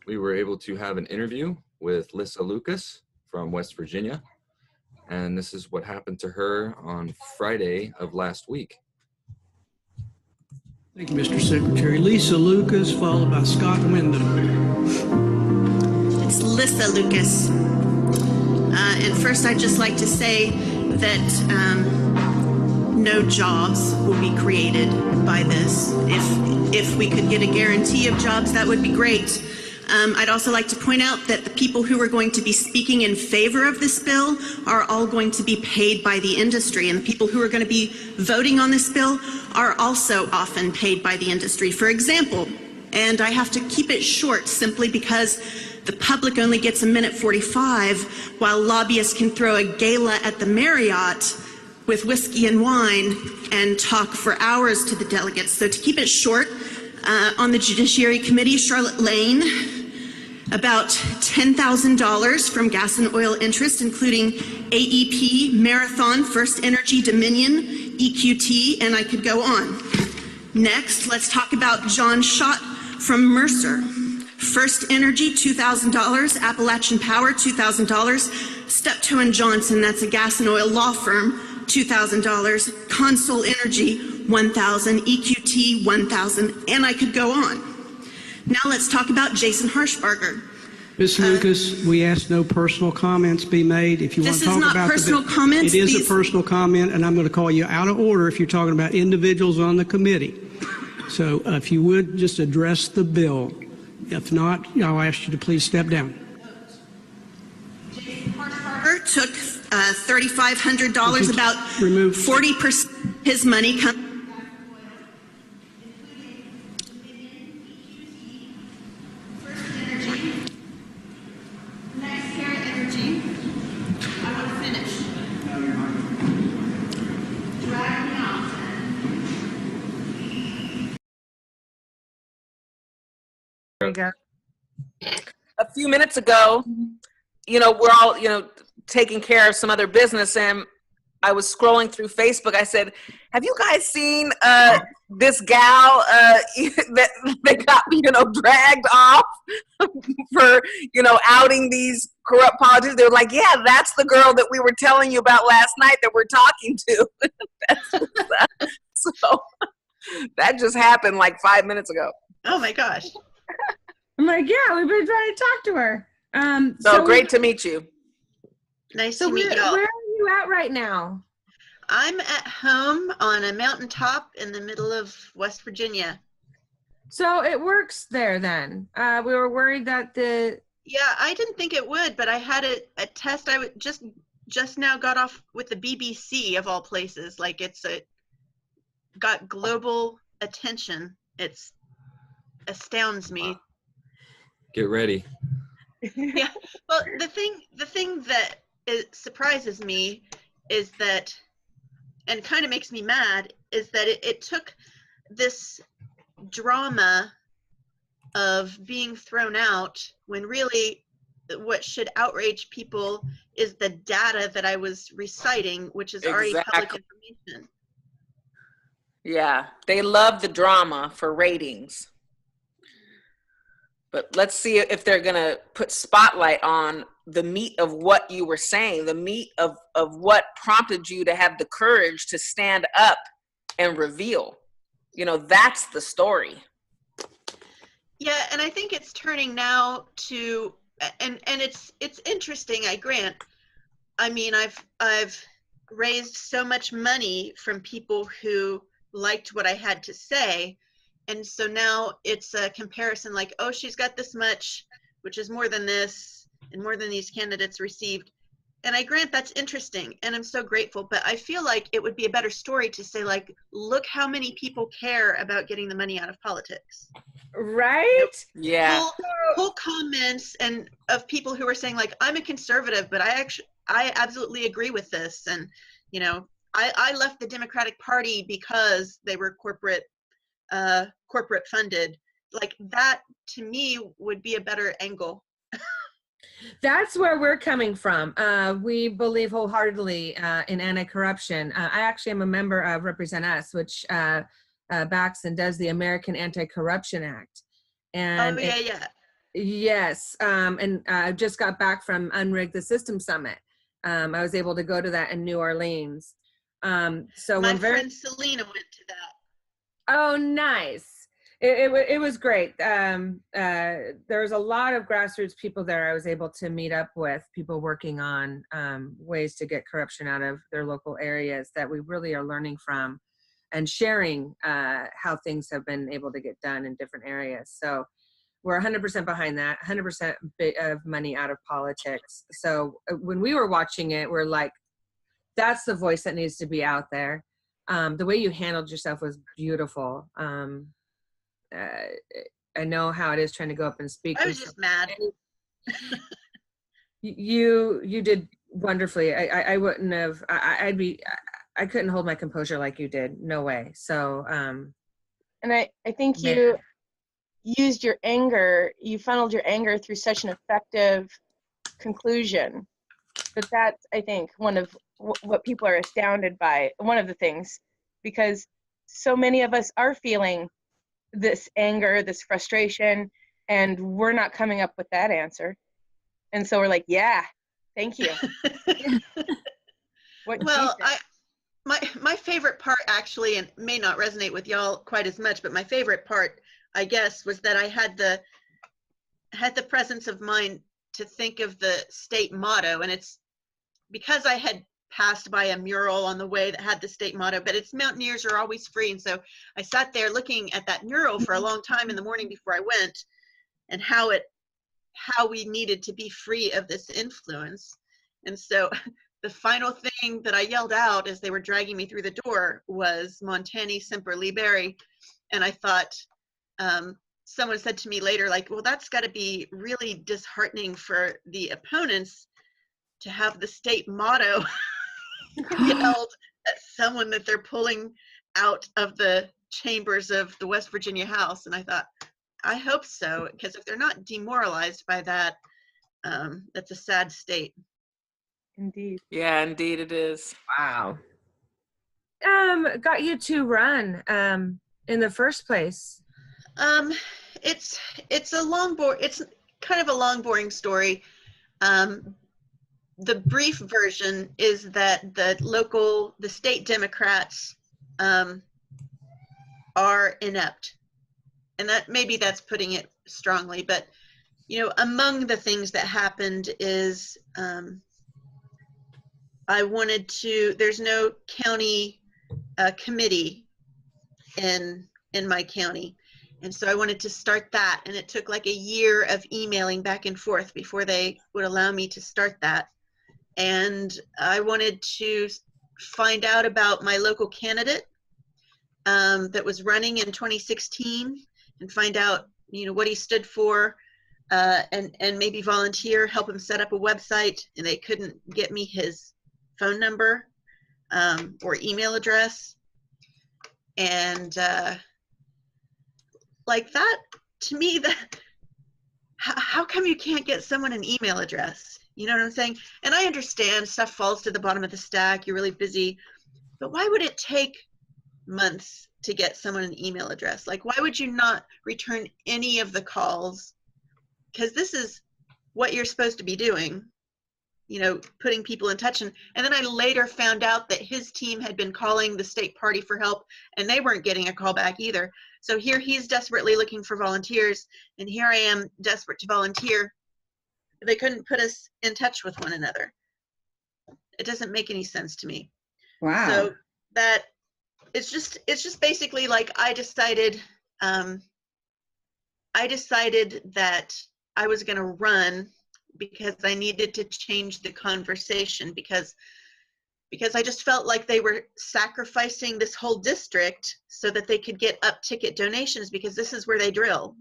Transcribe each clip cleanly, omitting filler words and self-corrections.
we were able to have an interview with Lissa Lucas from West Virginia. And this is what happened to her on Friday of last week. Thank you, Mr. Secretary. Lissa Lucas, followed by Scott Wyndham. It's Lissa Lucas. And first, I'd just like to say that no jobs will be created by this. If we could get a guarantee of jobs, that would be great. I'd also like to point out that the people who are going to be speaking in favor of this bill are all going to be paid by the industry, and the people who are going to be voting on this bill are also often paid by the industry. For example, and I have to keep it short simply because the public only gets a minute 45, while lobbyists can throw a gala at the Marriott with whiskey and wine and talk for hours to the delegates. So to keep it short, on the Judiciary Committee, Charlotte Lane, about $10,000 from gas and oil interests, including AEP, Marathon, First Energy, Dominion, EQT, and I could go on. Next, let's talk about John Schott from Mercer. First Energy, $2,000, Appalachian Power, $2,000, Steptoe and Johnson, that's a gas and oil law firm, $2,000, Consol Energy, $1,000, EQT, $1,000, and I could go on. Now let's talk about Jason Harshbarger. Ms. Lucas, we ask no personal comments be made. If you want to talk about this is not personal comments. It is a personal comment, and I'm going to call you out of order if you're talking about individuals on the committee. So if you would just address the bill. If not, I'll ask you to please step down. Jason Harshbarger took $3,500, about 40% his money comes. There you go. A few minutes ago, we're all, taking care of some other business, and I was scrolling through Facebook. I said, have you guys seen this gal that they got, dragged off for, outing these corrupt politicians? They were like, yeah, that's the girl that we were telling you about last night that we're talking to. So that just happened like 5 minutes ago. Oh my gosh. I'm like, yeah, we've been trying to talk to her. So great to meet you. Nice to meet you all. Where are you at right now? I'm at home on a mountaintop in the middle of West Virginia. So it works there then. We were worried that Yeah, I didn't think it would, but I had a test. I just now got off with the BBC of all places. Like got global attention. It astounds me. Get ready. Yeah. Well, the thing that surprises me is that, and kind of makes me mad, is that it took this drama of being thrown out when really what should outrage people is the data that I was reciting, which is already public information. Yeah, they love the drama for ratings. But let's see if they're going to put spotlight on the meat of what you were saying, the meat of what prompted you to have the courage to stand up and reveal. That's the story. Yeah, and I think it's turning now to, and it's interesting, I grant. I mean, I've raised so much money from people who liked what I had to say. And so now it's a comparison like, oh, she's got this much, which is more than this and more than these candidates received. And I grant that's interesting and I'm so grateful, but I feel like it would be a better story to say like, look how many people care about getting the money out of politics. Right? Yeah. Full comments and of people who are saying like, I'm a conservative, but I absolutely agree with this. And, I left the Democratic Party because they were corporate funded. Like that to me would be a better angle. That's where we're coming from. We believe wholeheartedly in anti-corruption. I actually am a member of Represent Us, which backs and does the American Anti-Corruption Act. And Yes, and I just got back from Unrig the System Summit. I was able to go to that in New Orleans. So My we're very, friend Selena went to that. oh, nice. It was great. There was a lot of grassroots people there I was able to meet up with, people working on ways to get corruption out of their local areas that we really are learning from and sharing how things have been able to get done in different areas. So we're 100% behind that, 100% of money out of politics. So when we were watching it, we're like, that's the voice that needs to be out there. The way you handled yourself was beautiful. I know how it is trying to go up and speak. I was just mad. You did wonderfully. I wouldn't have. I couldn't hold my composure like you did. No way. So. And I think you used your anger. You funneled your anger through such an effective conclusion. But that's, I think, one of what people are astounded by. One of the things, because so many of us are feeling this anger, this frustration, and we're not coming up with that answer. And so we're like, yeah, thank you. Well, my favorite part actually, and may not resonate with y'all quite as much, but my favorite part, I guess, was that I had the presence of mind to think of the state motto, and it's because I had passed by a mural on the way that had the state motto, but it's Mountaineers are always free. And so I sat there looking at that mural for a long time in the morning before I went, and how we needed to be free of this influence. And so the final thing that I yelled out as they were dragging me through the door was Montani Semper Liberi. And I thought, someone said to me later, like, well, that's got to be really disheartening for the opponents to have the state motto yelled at someone that they're pulling out of the chambers of the West Virginia House. And I thought, I hope so, because if they're not demoralized by that, that's a sad state. Indeed. Yeah, indeed it is. Wow. Got you to run in the first place? It's a long it's kind of a long, boring story. The brief version is that the state Democrats are inept, and that maybe that's putting it strongly, but among the things that happened is there's no county committee in my county. And so I wanted to start that, and it took like a year of emailing back and forth before they would allow me to start that. And I wanted to find out about my local candidate that was running in 2016 and find out, what he stood for, and maybe volunteer, help him set up a website. And they couldn't get me his phone number or email address. And like that, to me, how come you can't get someone an email address? You know what I'm saying? And I understand stuff falls to the bottom of the stack. You're really busy. But why would it take months to get someone an email address? Like, why would you not return any of the calls? Because this is what you're supposed to be doing, putting people in touch. And then I later found out that his team had been calling the state party for help, and they weren't getting a call back either. So here he's desperately looking for volunteers, and here I am desperate to volunteer. They couldn't put us in touch with one another. It doesn't make any sense to me. Wow. So that it's just basically like I decided that I was going to run because I needed to change the conversation, because I just felt like they were sacrificing this whole district so that they could get up ticket donations, because this is where they drill.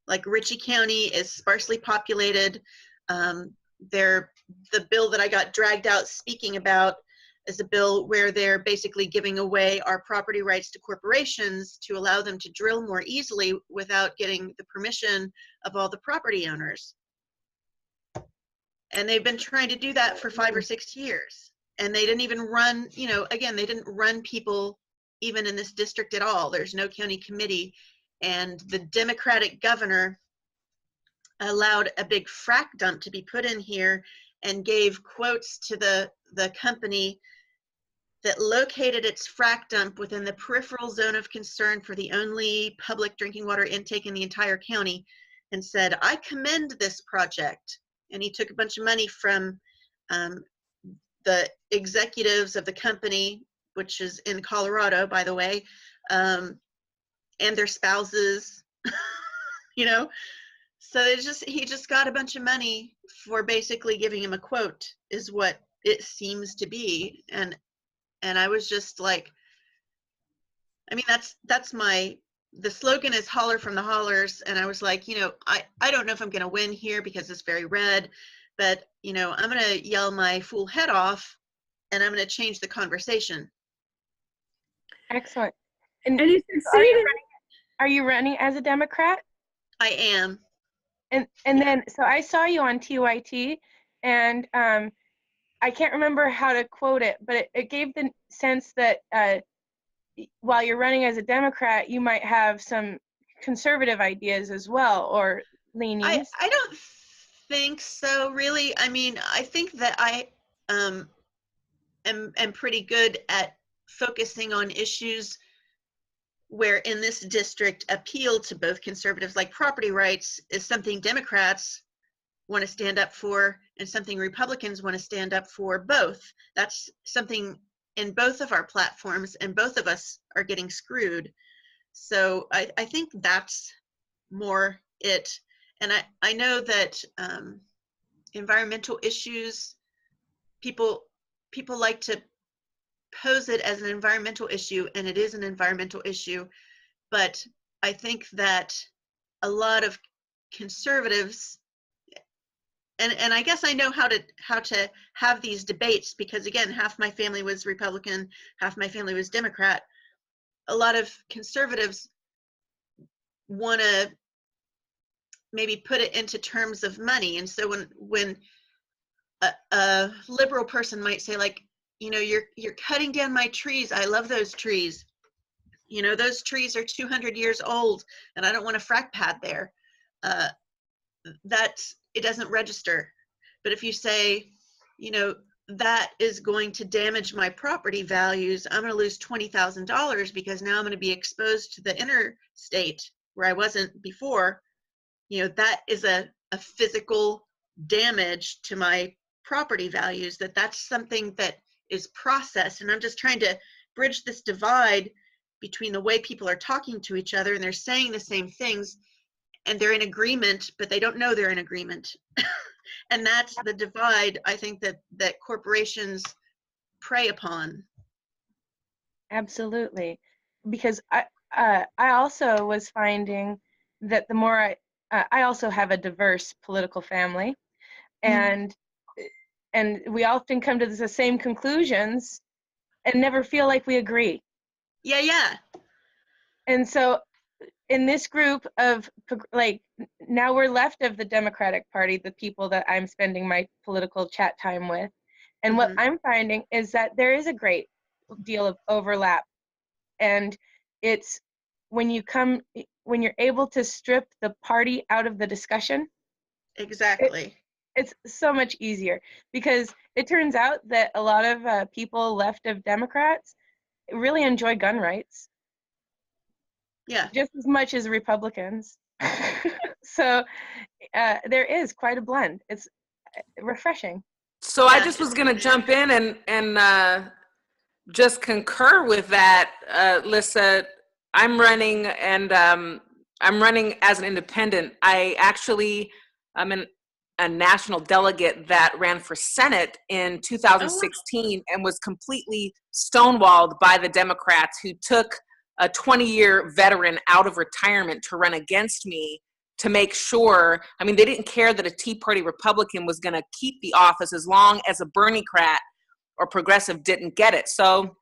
Like, Ritchie County is sparsely populated. The bill that I got dragged out speaking about is a bill where they're basically giving away our property rights to corporations to allow them to drill more easily without getting the permission of all the property owners. And they've been trying to do that for 5 or 6 years. And they didn't even run, again, they didn't run people even in this district at all. There's no county committee. And the Democratic governor allowed a big frack dump to be put in here and gave quotes to the company that located its frack dump within the peripheral zone of concern for the only public drinking water intake in the entire county, and said, I commend this project. And he took a bunch of money from the executives of the company, which is in Colorado, by the way, and their spouses, you know. So he just got a bunch of money for basically giving him a quote, is what it seems to be. And I was just like, I mean, that's the slogan is holler from the hollers. And I was like, you know, I don't know if I'm going to win here because it's very red, but, you know, I'm going to yell my fool head off and I'm going to change the conversation. Excellent. And you succeeded. Are you running as a Democrat? I am. And then, so I saw you on TYT, and I can't remember how to quote it, but it gave the sense that while you're running as a Democrat, you might have some conservative ideas as well, or leanings. I don't think so, really. I mean, I think that I am pretty good at focusing on issues where in this district appeal to both conservatives, like property rights is something Democrats want to stand up for and something Republicans want to stand up for. Both. That's something in both of our platforms, and both of us are getting screwed. So I think that's more it. And I know that environmental issues, people like to pose it as an environmental issue, and it is an environmental issue, but I think that a lot of conservatives, and I guess I know how to have these debates, because again, half my family was Republican, half my family was Democrat. A lot of conservatives want to maybe put it into terms of money, and so when a liberal person might say, like, you know, you're cutting down my trees. I love those trees. You know, those trees are 200 years old, and I don't want a frack pad there. That it doesn't register. But if you say, you know, that is going to damage my property values, I'm going to lose $20,000 because now I'm going to be exposed to the interstate where I wasn't before. You know, that is a physical damage to my property values. That's something that is processed, and I'm just trying to bridge this divide between the way people are talking to each other, and they're saying the same things and they're in agreement, but they don't know they're in agreement. And that's the divide, I think, that corporations prey upon. Absolutely, because I also was finding that the more I also have a diverse political family, and we often come to the same conclusions and never feel like we agree. Yeah. And so in this group of, like, now we're left of the Democratic Party, the people that I'm spending my political chat time with. And what I'm finding is that there is a great deal of overlap. And it's when you're able to strip the party out of the discussion. Exactly. It's so much easier, because it turns out that a lot of people left of Democrats really enjoy gun rights. Yeah. Just as much as Republicans. So there is quite a blend. It's refreshing. So I just was going to jump in and just concur with that, Lissa. I'm running, and I'm running as an independent. I actually am a national delegate that ran for Senate in 2016 and was completely stonewalled by the Democrats, who took a 20-year veteran out of retirement to run against me, to make sure, I mean, they didn't care that a Tea Party Republican was going to keep the office as long as a Bernie-crat or progressive didn't get it. So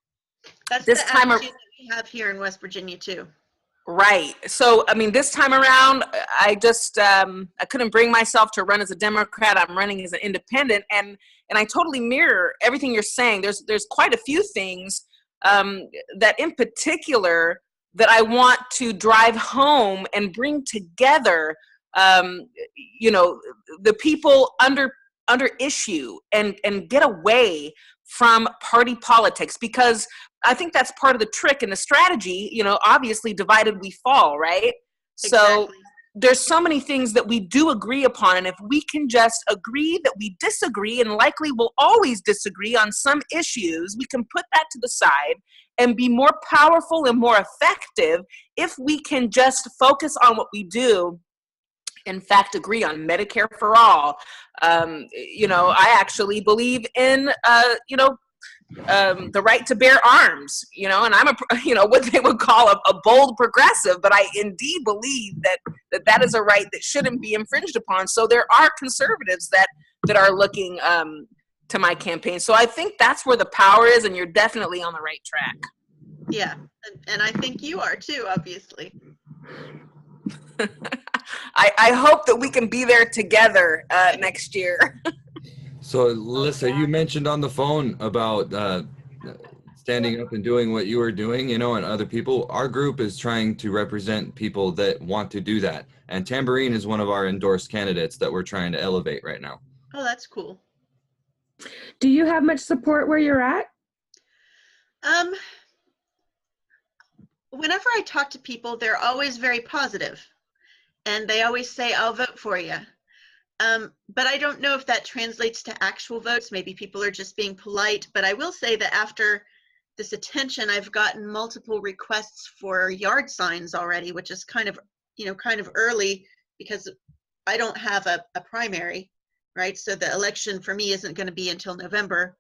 that's this the time attitude that we have here in West Virginia too. Right. So, I mean, this time around, I just, I couldn't bring myself to run as a Democrat. I'm running as an independent, and I totally mirror everything you're saying. There's quite a few things that in particular that I want to drive home and bring together um, you know, the people under issue and get away from party politics, because I think that's part of the trick and the strategy. You know, obviously divided we fall, right? So Exactly. there's so many things that we do agree upon, and if we can just agree that we disagree, and likely will always disagree on some issues, we can put that to the side and be more powerful and more effective if we can just focus on what we do. In fact, agree on Medicare for all. You know, I actually believe in, the right to bear arms, you know, and I'm a, you know, what they would call a bold progressive, but I indeed believe that is a right that shouldn't be infringed upon. So there are conservatives that are looking to my campaign. So I think that's where the power is, and you're definitely on the right track. Yeah, and I think you are too, obviously. I hope that we can be there together next year. So, Lissa, you mentioned on the phone about standing up and doing what you were doing, you know, and other people. Our group is trying to represent people that want to do that. And Tambourine is one of our endorsed candidates that we're trying to elevate right now. Oh, that's cool. Do you have much support where you're at? Whenever I talk to people, they're always very positive, and they always say, "I'll vote for you." But I don't know if that translates to actual votes. Maybe people are just being polite. But I will say that after this attention, I've gotten multiple requests for yard signs already, which is kind of early, because I don't have a primary, right? So the election for me isn't going to be until November.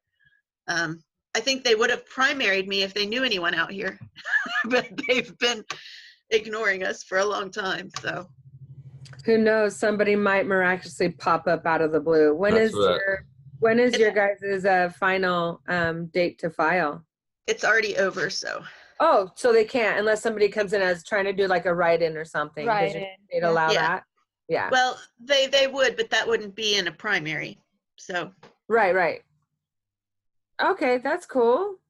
I think they would have primaried me if they knew anyone out here, but they've been ignoring us for a long time. So Who knows? Somebody might miraculously pop up out of the blue. When is your guys' final date to file? it's already over. So Oh, so they can't unless somebody comes in as trying to do like a write-in or something. Write-in, They'd yeah. allow Yeah. that. Yeah. well, they would, but that wouldn't be in a primary. So Right. Okay, that's cool.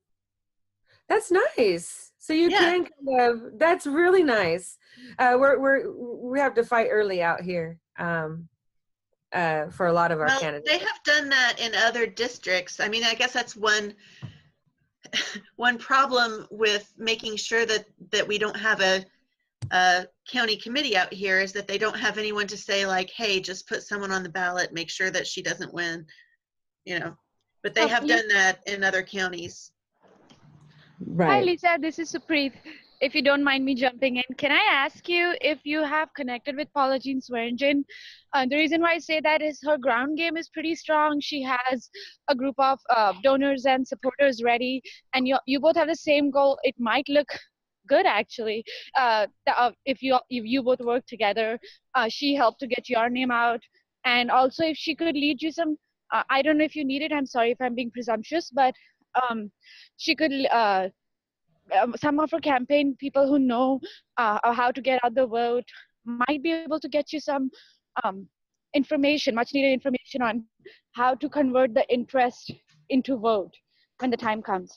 That's nice. So you Yeah. can kind of. That's really nice. We have to fight early out here. For a lot of our well, candidates. they have done that in other districts. I mean, I guess that's one problem with making sure that we don't have a county committee out here, is that they don't have anyone to say, like, hey, just put someone on the ballot, make sure that she doesn't win, you know. But they have done that in other counties. Right. Hi, Lisa. This is Supreet. If you don't mind me jumping in, can I ask you if you have connected with Paula Jean Swearingen? The reason why I say that is her ground game is pretty strong. She has a group of donors and supporters ready, and you both have the same goal. It might look good, actually, if you both work together. She helped to get your name out, and also if she could lead you some. I don't know if you need it. I'm sorry if I'm being presumptuous, but she could. Some of her campaign people who know how to get out the vote might be able to get you some information, much needed information on how to convert the interest into vote when the time comes.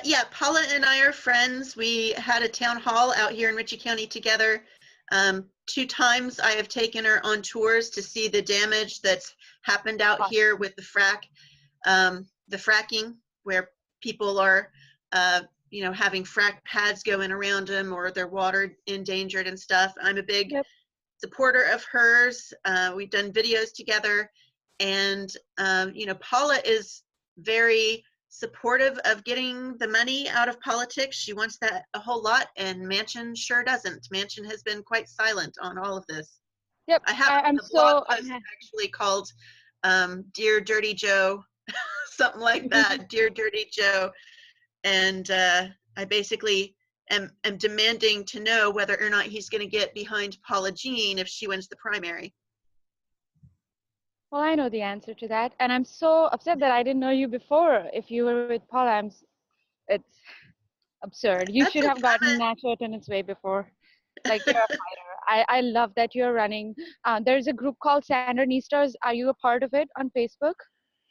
Yeah, Paula and I are friends. We had a town hall out here in Ritchie County together. 2 times I have taken her on tours to see the damage that's happened out here with the fracking, where people are having frack pads going around them, or their water endangered and stuff. I'm a big supporter of hers. We've done videos together, and Paula is very supportive of getting the money out of politics. She wants that a whole lot, and Manchin sure doesn't. Manchin has been quite silent on all of this. Yep. I have a blog post actually called Dear Dirty Joe, something like that, Dear Dirty Joe. And I basically am demanding to know whether or not he's going to get behind Paula Jean if she wins the primary. Well, I know the answer to that, and I'm so upset that I didn't know you before. If you were with Paula, it's absurd. You should have gotten Nacho attendance way before. Like, you're a fighter. I love that you're running. There's a group called Sandinistas. Are you a part of it on Facebook?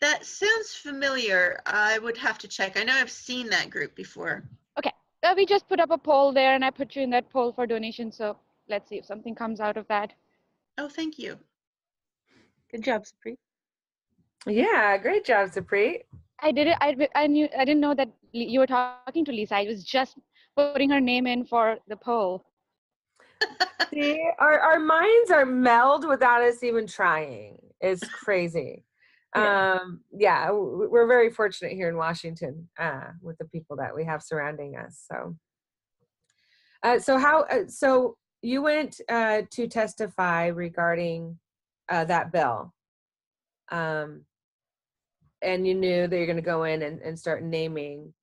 That sounds familiar. I would have to check. I know I've seen that group before. Okay. We just put up a poll there, and I put you in that poll for donation. So let's see if something comes out of that. Oh, thank you. Good job, Sapri. Yeah, great job, Sapri. I didn't know that you were talking to Lisa. I was just putting her name in for the poll. See, our minds are meld without us even trying. It's crazy. Yeah, we're very fortunate here in Washington with the people that we have surrounding us. So you went to testify regarding that bill, and you knew that you're going to go in and start naming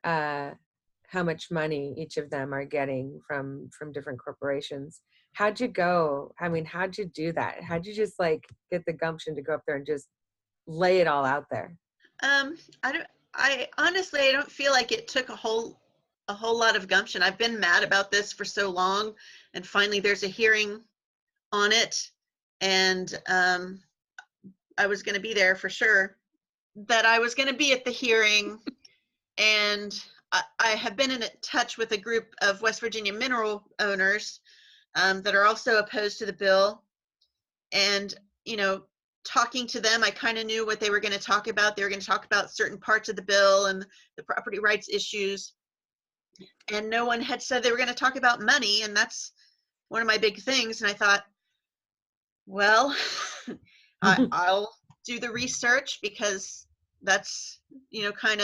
how much money each of them are getting from different corporations. How'd you go? I mean, how'd you do that? How'd you just like get the gumption to go up there and just lay it all out there? I honestly, I don't feel like it took a whole lot of gumption. I've been mad about this for so long, and finally there's a hearing on it, and I was going to be there for sure. That I was going to be at the hearing, and I have been in touch with a group of West Virginia mineral owners that are also opposed to the bill, and talking to them, I kind of knew what they were going to talk about. They were going to talk about certain parts of the bill and the property rights issues, and no one had said they were going to talk about money, and that's one of my big things. And I thought, well, I'll do the research, because that's kind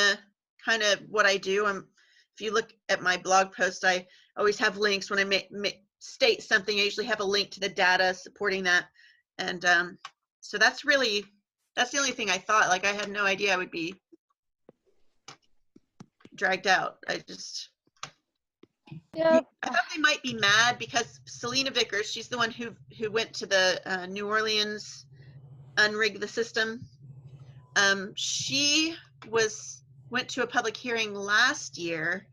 of what I do. If you look at my blog post, I always have links when I state something. I usually have a link to the data supporting that, and so that's the only thing I thought. Like, I had no idea I would be dragged out. Yep. I thought they might be mad because Selena Vickers, she's the one who went to the New Orleans unrig the system. She went to a public hearing last year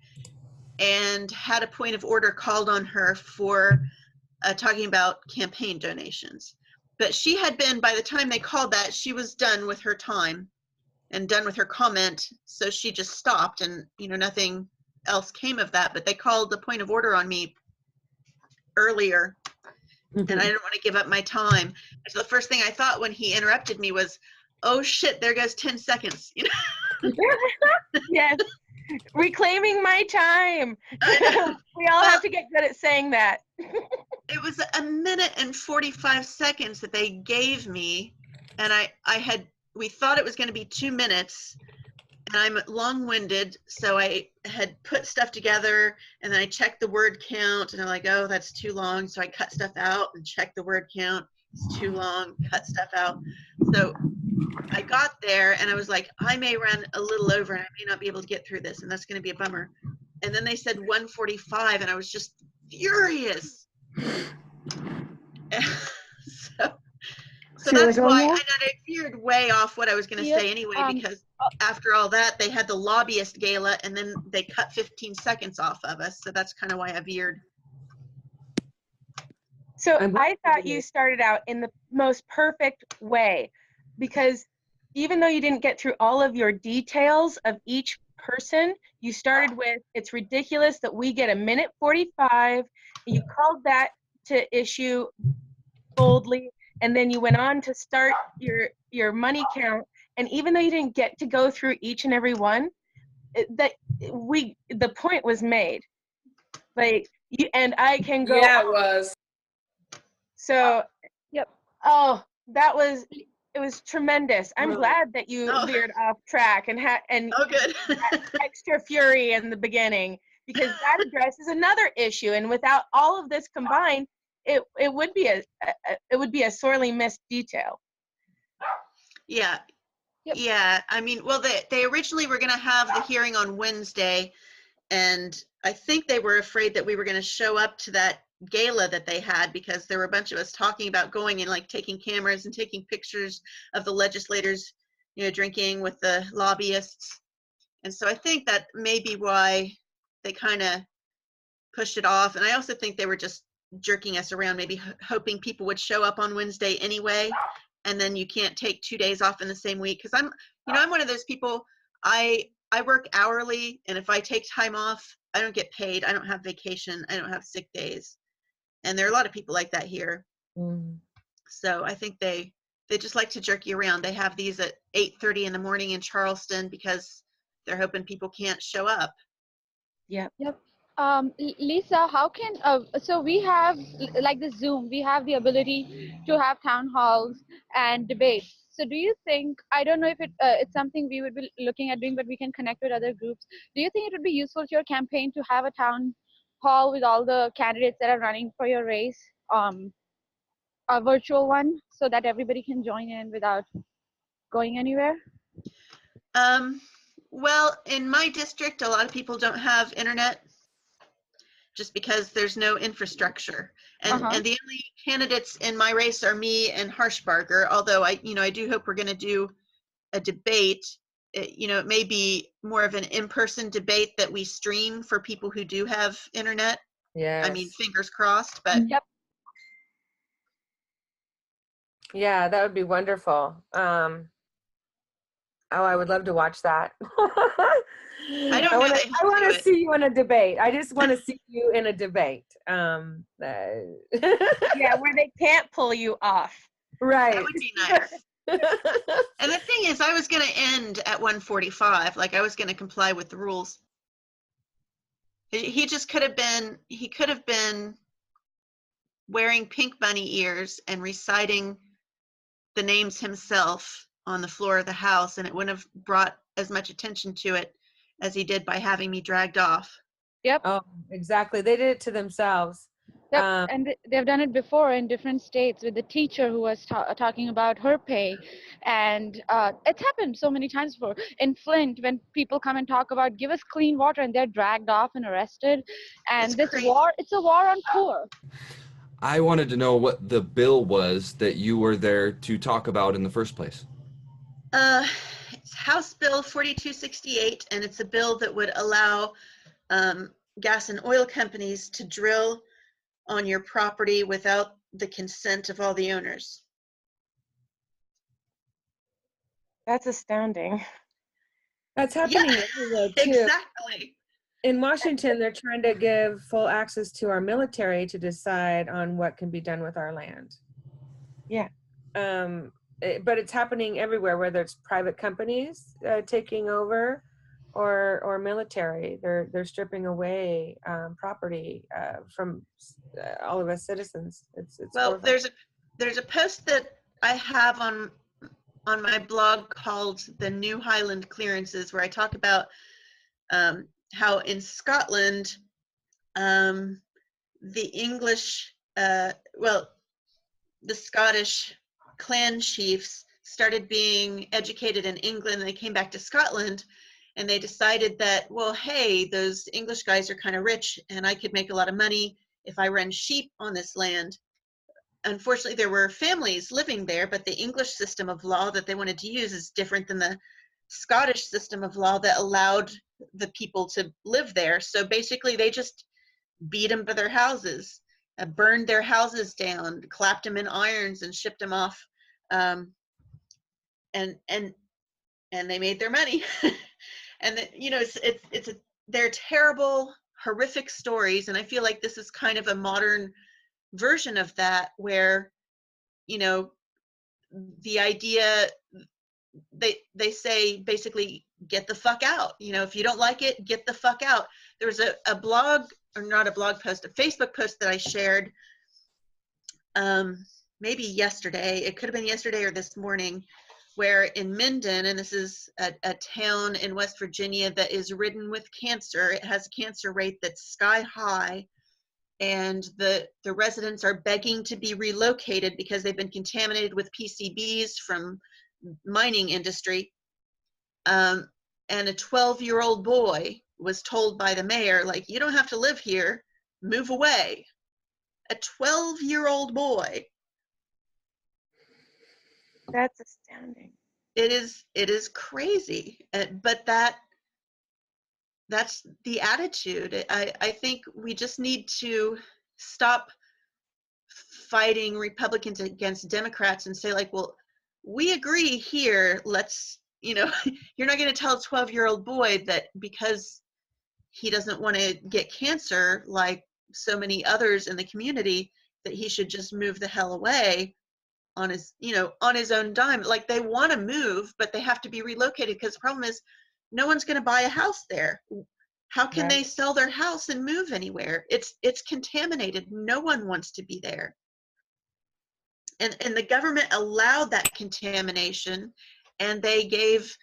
and had a point of order called on her for talking about campaign donations. But she had been, by the time they called that, she was done with her time and done with her comment. So she just stopped, and nothing else came of that. But they called the point of order on me earlier, and I didn't want to give up my time. So the first thing I thought when he interrupted me was, oh shit, there goes 10 seconds. Yes, reclaiming my time. We all have to get good at saying that. It was a minute and 45 seconds that they gave me, and we thought it was going to be 2 minutes, and I'm long-winded, so I had put stuff together, and then I checked the word count, and I'm like, oh, that's too long, so I cut stuff out and checked the word count. It's too long, cut stuff out. So I got there, and I was like, I may run a little over, and I may not be able to get through this, and that's going to be a bummer. And then they said 1:45, and I was just furious. So that's why I veered way off what I was going to say anyway, because after all that, they had the lobbyist gala, and then they cut 15 seconds off of us. So that's kind of why I veered. So I thought you started out in the most perfect way, because even though you didn't get through all of your details of each person, you started with, it's ridiculous that we get 1:45. You called that to issue boldly, and then you went on to start your money count. And even though you didn't get to go through each and every one, the point was made. Like, and I can go. Yeah, it was. So, Yep. Oh, it was tremendous. I'm glad that you veered off track and had good. extra fury in the beginning, because that addresses another issue. And without all of this combined, it would be a sorely missed detail. Yeah. Yep. Yeah. I mean, well, they originally were going to have the hearing on Wednesday, and I think they were afraid that we were going to show up to that gala that they had, because there were a bunch of us talking about going and like taking cameras and taking pictures of the legislators, drinking with the lobbyists. And so I think that may be why they kind of pushed it off. And I also think they were just jerking us around, maybe hoping people would show up on Wednesday anyway, and then you can't take 2 days off in the same week. Because I'm one of those people, I work hourly, and if I take time off, I don't get paid. I don't have vacation. I don't have sick days. And there are a lot of people like that here. So I think they just like to jerk you around. They have these at 8:30 in the morning in Charleston because they're hoping people can't show up. Yep. Yep. Lisa, how can so we have like the Zoom, we have the ability to have town halls and debates. So do you think, I don't know if it's something we would be looking at doing, but we can connect with other groups. Do you think it would be useful to your campaign to have a town hall with all the candidates that are running for your race, a virtual one, so that everybody can join in without going anywhere? Well, in my district, a lot of people don't have internet just because there's no infrastructure. And Uh-huh. and the only candidates in my race are me and Harshbarger, although I do hope we're going to do a debate. It may be more of an in-person debate that we stream for people who do have internet. I mean, Yes. fingers crossed, but Yep. Yeah, that would be wonderful. Oh, I would love to watch that. I don't know that I he'll want do to it. see you in a debate. I just want to see you in a debate. Yeah, where they can't pull you off. Right. That would be nice. And the thing is, I was going to end at 1:45. Like, I was going to comply with the rules. He just could have been wearing pink bunny ears and reciting the names himself on the floor of the house, and it wouldn't have brought as much attention to it as he did by having me dragged off. Yep. Oh, exactly. They did it to themselves. Yep, and they've done it before in different states with the teacher who was talking about her pay, and it's happened so many times before. In Flint, when people come and talk about give us clean water, and they're dragged off and arrested, and It's this crazy. war, it's a war on poor. I wanted to know what the bill was that you were there to talk about in the first place. It's House Bill 4268, and it's a bill that would allow gas and oil companies to drill on your property without the consent of all the owners. That's astounding. That's happening everywhere too. Exactly. In Washington, they're trying to give full access to our military to decide on what can be done with our land. Yeah. But it's happening everywhere, whether it's private companies taking over or military. They're stripping away property from all of us citizens. It's Well, horrible. there's a post that I have on my blog called The New Highland Clearances, where I talk about how in Scotland, the English, the Scottish clan chiefs started being educated in England, and they came back to Scotland, and they decided that, well, hey, those English guys are kind of rich, and I could make a lot of money if I run sheep on this land. Unfortunately, there were families living there, but the English system of law that they wanted to use is different than the Scottish system of law that allowed the people to live there. So basically, they just beat them to their houses, burned their houses down, clapped them in irons, and shipped them off. And they made their money. And they're terrible, horrific stories. And I feel like this is kind of a modern version of that, where the idea, they say basically, get the fuck out. If you don't like it, get the fuck out. There was a blog, or not a blog post, a Facebook post that I shared maybe yesterday. It could have been yesterday or this morning, where in Minden, and this is a town in West Virginia that is ridden with cancer. It has a cancer rate that's sky high, and the residents are begging to be relocated because they've been contaminated with PCBs from mining industry. And a 12-year-old boy was told by the mayor, like, you don't have to live here, move away. A 12-year-old boy. That's astounding. It is crazy. But that's the attitude. I think we just need to stop fighting Republicans against Democrats and say, like, well, we agree here. Let's, you're not going to tell a 12-year-old boy that because he doesn't want to get cancer, like so many others in the community, that he should just move the hell away. on his, on his own dime. Like, they want to move, but they have to be relocated, because the problem is no one's going to buy a house there. How can Right. they sell their house and move anywhere? It's contaminated. No one wants to be there. And the government allowed that contamination, and they gave,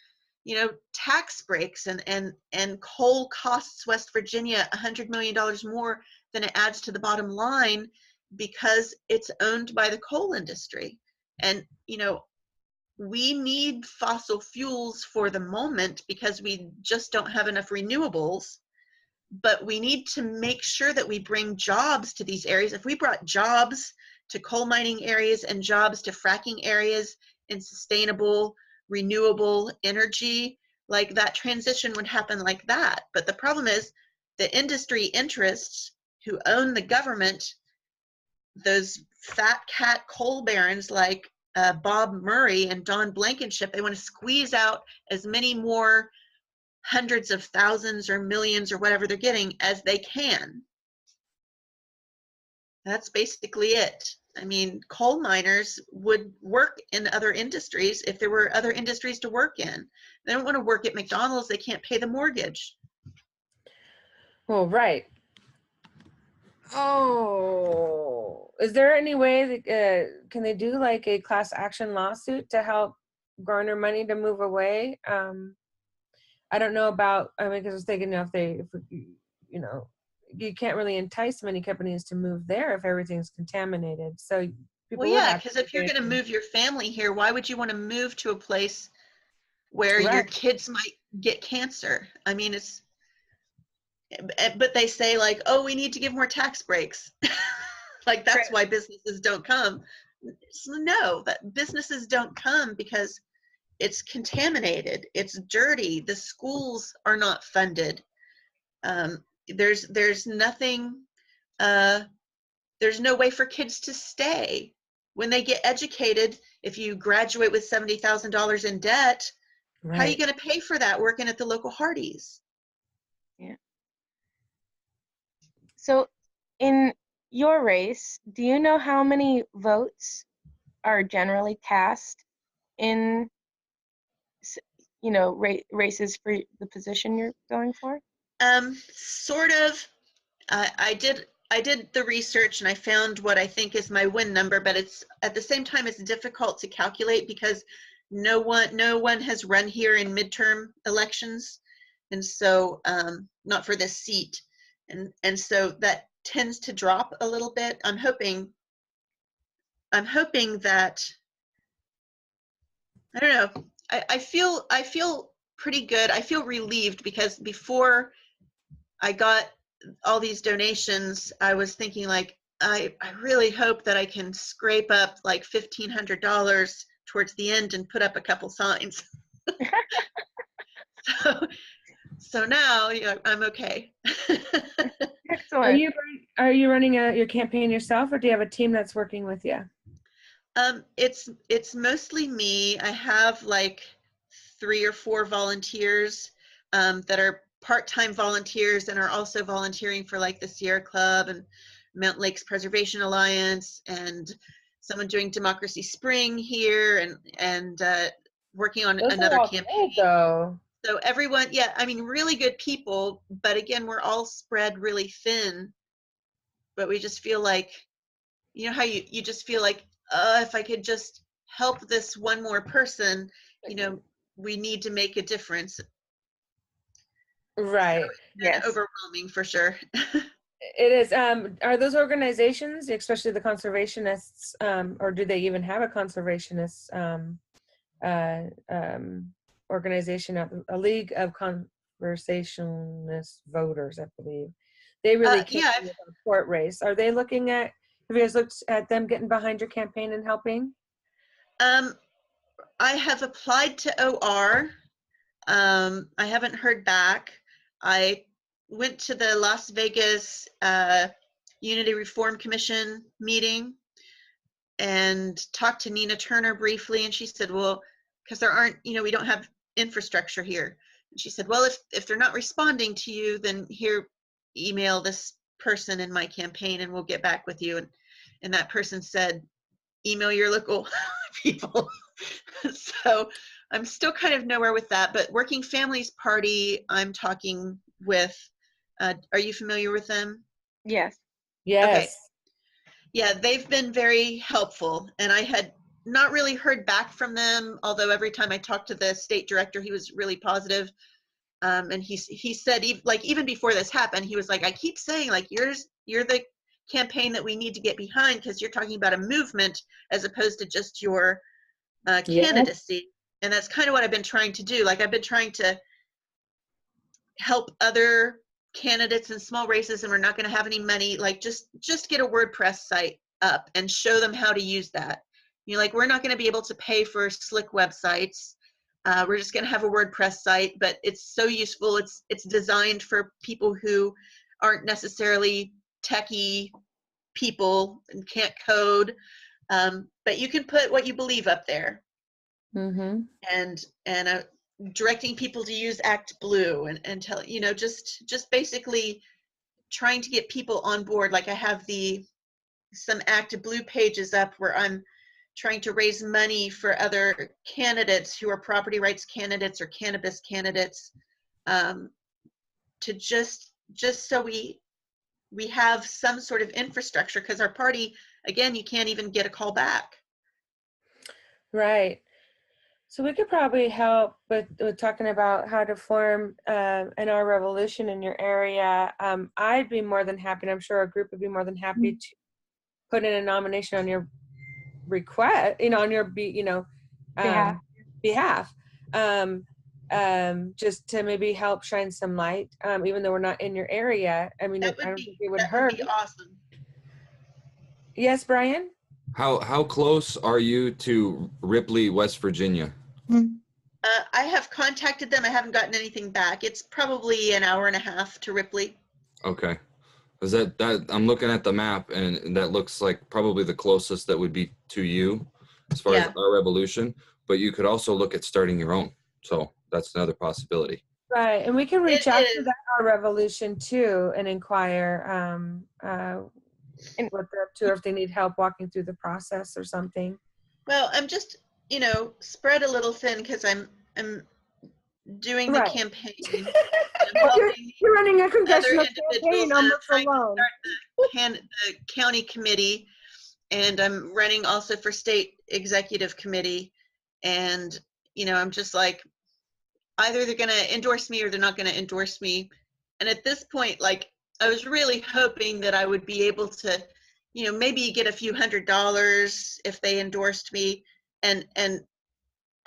tax breaks, and coal costs West Virginia $100 million more than it adds to the bottom line, because it's owned by the coal industry. And, we need fossil fuels for the moment because we just don't have enough renewables, but we need to make sure that we bring jobs to these areas. If we brought jobs to coal mining areas and jobs to fracking areas and sustainable, renewable energy, like, that transition would happen like that. But the problem is the industry interests who own the government, those fat cat coal barons like Bob Murray and Don Blankenship, they want to squeeze out as many more hundreds of thousands or millions or whatever they're getting as they can. That's basically it. I mean, coal miners would work in other industries if there were other industries to work in. They don't want to work at McDonald's. They can't pay the mortgage. Well, right. Oh, is there any way that can they do like a class action lawsuit to help garner money to move away? I don't know about. I mean, because I was thinking, you can't really entice many companies to move there if everything's contaminated. So people Well, would yeah, have because to if you're going to move your family here, why would you want to move to a place where your Right. kids might get cancer? I mean, but they say, like, oh, we need to give more tax breaks. Like, that's why businesses don't come. So no, that businesses don't come because it's contaminated, it's dirty, the schools are not funded. There's nothing, there's no way for kids to stay. When they get educated, if you graduate with $70,000 in debt, how are you going to pay for that working at the local Hardee's? Yeah. So in your race, do you know how many votes are generally cast in, races for the position you're going for? Sort of. I did the research and I found what I think is my win number, but it's at the same time it's difficult to calculate because no one has run here in midterm elections, and so not for this seat, and so that tends to drop a little bit. I'm hoping that, I don't know. I feel pretty good. I feel relieved because before I got all these donations, I was thinking, like, I really hope that I can scrape up like $1,500 towards the end and put up a couple signs. So now, I'm okay. Excellent. Are you running your campaign yourself, or do you have a team that's working with you? It's mostly me. I have like 3 or 4 volunteers that are part-time volunteers and are also volunteering for like the Sierra Club and Mountain Lakes Preservation Alliance, and someone doing Democracy Spring here, and working on another campaign. Good, though. So everyone, yeah, I mean, really good people, but again, we're all spread really thin. But we just feel like, how you just feel like, if I could just help this one more person, we need to make a difference. Right. So it's overwhelming for sure. It is. Are those organizations, especially the conservationists, or do they even have a conservationist organization, a league of conservationist voters, I believe? They really can't be a court race. Are they looking at? Have you guys looked at them getting behind your campaign and helping? I have applied to OR. I haven't heard back. I went to the Las Vegas Unity Reform Commission meeting and talked to Nina Turner briefly, and she said, well, because there aren't, we don't have infrastructure here. And she said, well, if they're not responding to you, then here, email this person in my campaign and we'll get back with you. And that person said, email your local people. So I'm still kind of nowhere with that, but Working Families Party, I'm talking with, are you familiar with them? Yes. Yes. Okay. Yeah, they've been very helpful, and I had not really heard back from them, although every time I talked to the state director, he was really positive. And he said, even before this happened, he was like, I keep saying, like, you're the campaign that we need to get behind, because you're talking about a movement as opposed to just your candidacy. And that's kind of what I've been trying to do. Like, I've been trying to help other candidates in small races, and we're not going to have any money. Like, just get a WordPress site up and show them how to use that. Like, we're not going to be able to pay for slick websites. We're just going to have a WordPress site, but it's so useful. It's designed for people who aren't necessarily techie people and can't code, but you can put what you believe up there. Mm-hmm. And directing people to use Act Blue and tell, just basically trying to get people on board. Like, I have some Act Blue pages up where I'm trying to raise money for other candidates who are property rights candidates or cannabis candidates, to just so we have some sort of infrastructure, because our party, again, you can't even get a call back. Right. So we could probably help with talking about how to form an Our Revolution in your area. I'd be more than happy, and I'm sure our group would be more than happy to put in a nomination on your request, on your behalf. Just to maybe help shine some light, even though we're not in your area. I mean, I don't think it would hurt. Would be awesome. Yes, Brian? How close are you to Ripley, West Virginia? I have contacted them. I haven't gotten anything back. It's probably an hour and a half to Ripley. Okay. Is that I'm looking at the map, and that looks like probably the closest that would be to you as far as Our Revolution, but you could also look at starting your own. So that's another possibility. Right. And we can reach out to that Our Revolution too and inquire what they're up to, or if they need help walking through the process or something. Well, I'm just, spread a little thin, because I'm doing the campaign. You're running a congressional campaign almost alone. The county committee, and I'm running also for state executive committee. And, I'm just like, either they're going to endorse me or they're not going to endorse me. And at this point, like, I was really hoping that I would be able to, maybe get a few $100s if they endorsed me. And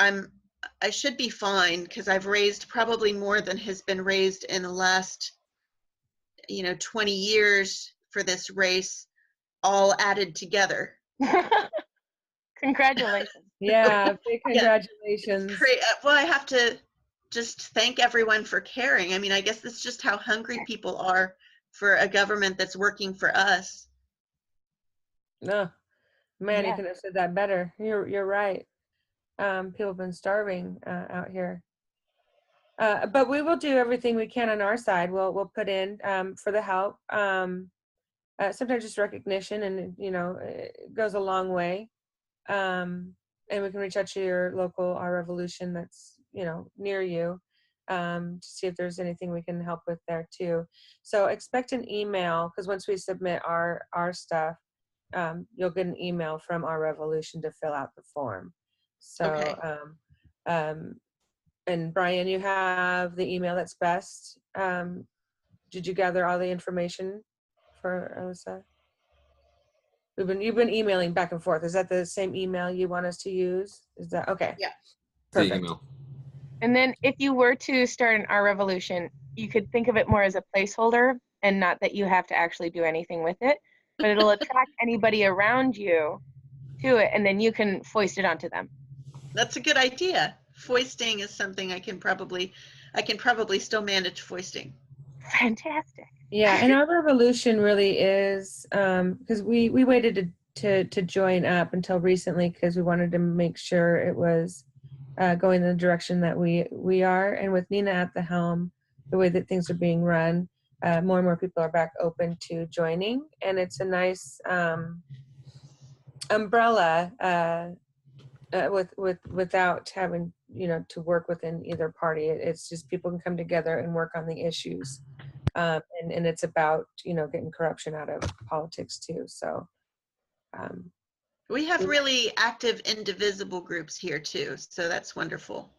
I should be fine, because I've raised probably more than has been raised in the last, 20 years for this race, all added together. Congratulations. Yeah, big congratulations. Yeah. Well, I have to just thank everyone for caring. I mean, I guess that's just how hungry people are for a government that's working for us. No, man, you could have said that better. You're right. People have been starving out here. But we will do everything we can on our side. We'll put in for the help. Sometimes just recognition, and it goes a long way. And we can reach out to your local Our Revolution that's near you, to see if there's anything we can help with there too. So expect an email, because once we submit our stuff, you'll get an email from Our Revolution to fill out the form. So, and Brian, you have the email that's best. Did you gather all the information for Alyssa? You've been emailing back and forth. Is that the same email you want us to use? Is that okay? Yeah. Perfect. The email. And then if you were to start an Our Revolution, you could think of it more as a placeholder, and not that you have to actually do anything with it, but it'll attract anybody around you to it, and then you can foist it onto them. That's a good idea. Foisting is something I can probably still manage foisting. Fantastic. Yeah, and Our Revolution really is, because we waited to join up until recently, because we wanted to make sure it was going in the direction that we are. And with Nina at the helm, the way that things are being run, more and more people are back open to joining, and it's a nice umbrella without having to work within either party. It's just people can come together and work on the issues, and it's about getting corruption out of politics too. So we have really active indivisible groups here too, so that's wonderful.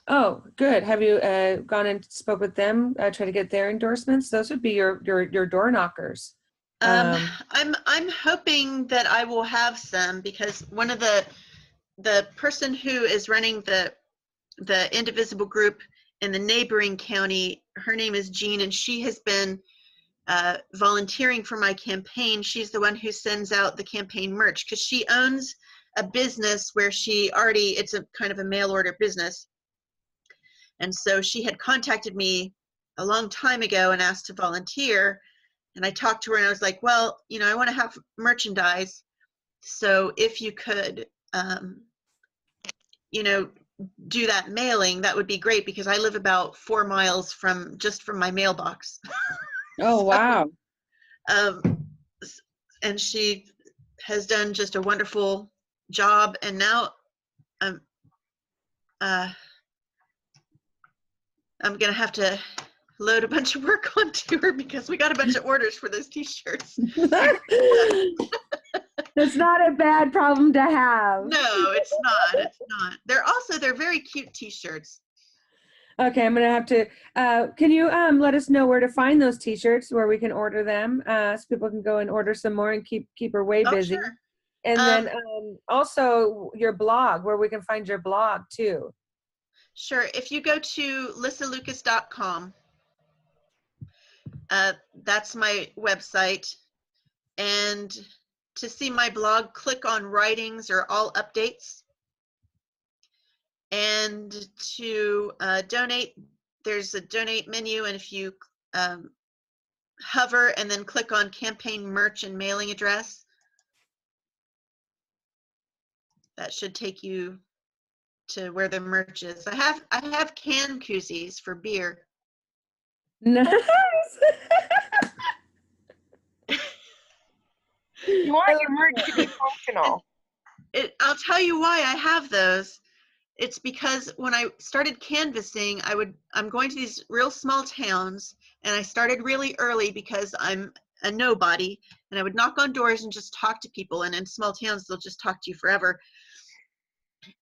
oh, good. Have you gone and spoke with them? Try to get their endorsements. Those would be your door knockers. I'm hoping that I will have some, because one of the person who is running the indivisible group in the neighboring county, her name is Jean, and she has been volunteering for my campaign. She's the one who sends out the campaign merch, because she owns a business where it's a kind of a mail order business. And so she had contacted me a long time ago and asked to volunteer. And I talked to her and I was like, well, I want to have merchandise. So if you could, do that mailing, that would be great, because I live about 4 miles from my mailbox. Oh, wow. And she has done just a wonderful job. And now I'm going to have to load a bunch of work onto her, because we got a bunch of orders for those t-shirts. That's not a bad problem to have. No, it's not. It's not. They're very cute t-shirts. Okay, I'm gonna have to. Can you let us know where to find those t-shirts, where we can order them, so people can go and order some more and keep her way busy. Sure. And then also your blog, where we can find your blog too. Sure. If you go to lissalucas.com, that's my website. And to see my blog, click on writings or all updates. And to donate, there's a donate menu. And if you hover and then click on campaign merch and mailing address, that should take you to where the merch is. I have can koozies for beer. Nice. You want your merch to be functional. I'll tell you why I have those. It's because when I started canvassing, I'm going to these real small towns, and I started really early because I'm a nobody, and I would knock on doors and just talk to people. And in small towns, they'll just talk to you forever.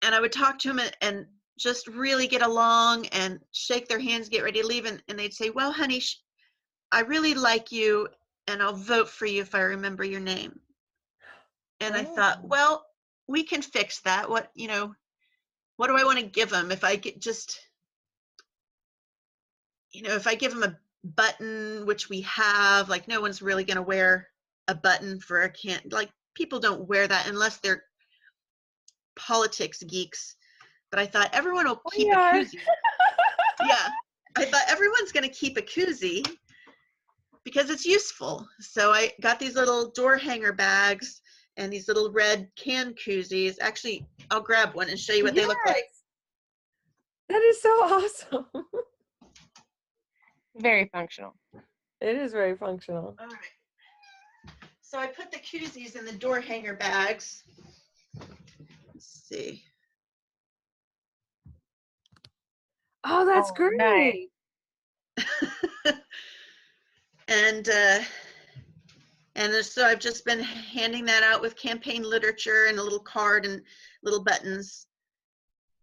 And I would talk to them and just really get along and shake their hands, get ready to leave. And they'd say, well, honey, I really like you, and I'll vote for you if I remember your name. And I thought, well, we can fix that. What do I want to give them? If I get if I give them a button, which we have, like, no one's really going to wear a button for a people don't wear that unless they're politics geeks. But I thought everyone will keep a koozie. Yeah, I thought everyone's going to keep a koozie because it's useful. So I got these little door hanger bags and these little red can koozies. Actually, I'll grab one and show you what they look like. That is so awesome. Very functional. It is very functional. All right. So I put the koozies in the door hanger bags. Let's see. Oh, that's great. Nice. And so I've just been handing that out with campaign literature and a little card and little buttons.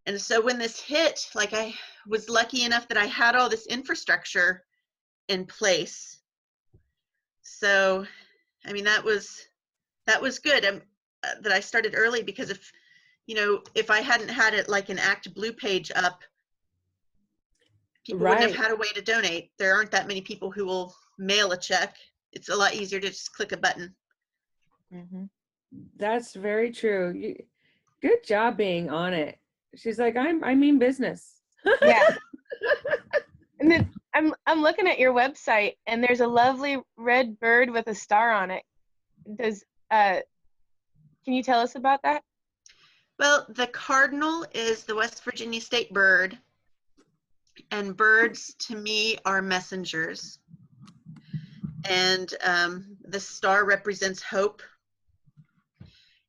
And so when this hit, like, I was lucky enough that I had all this infrastructure in place. So, I mean, that was good that I started early, because if I hadn't had it like an Act Blue page up, people wouldn't have had a way to donate. There aren't that many people who will mail a check. It's a lot easier to just click a button. Mm-hmm. That's very true. Good job being on it. She's like, I mean business. Yeah. And then I'm looking at your website, and there's a lovely red bird with a star on it. Can you tell us about that? Well, the cardinal is the West Virginia state bird, and birds to me are messengers. And the star represents hope.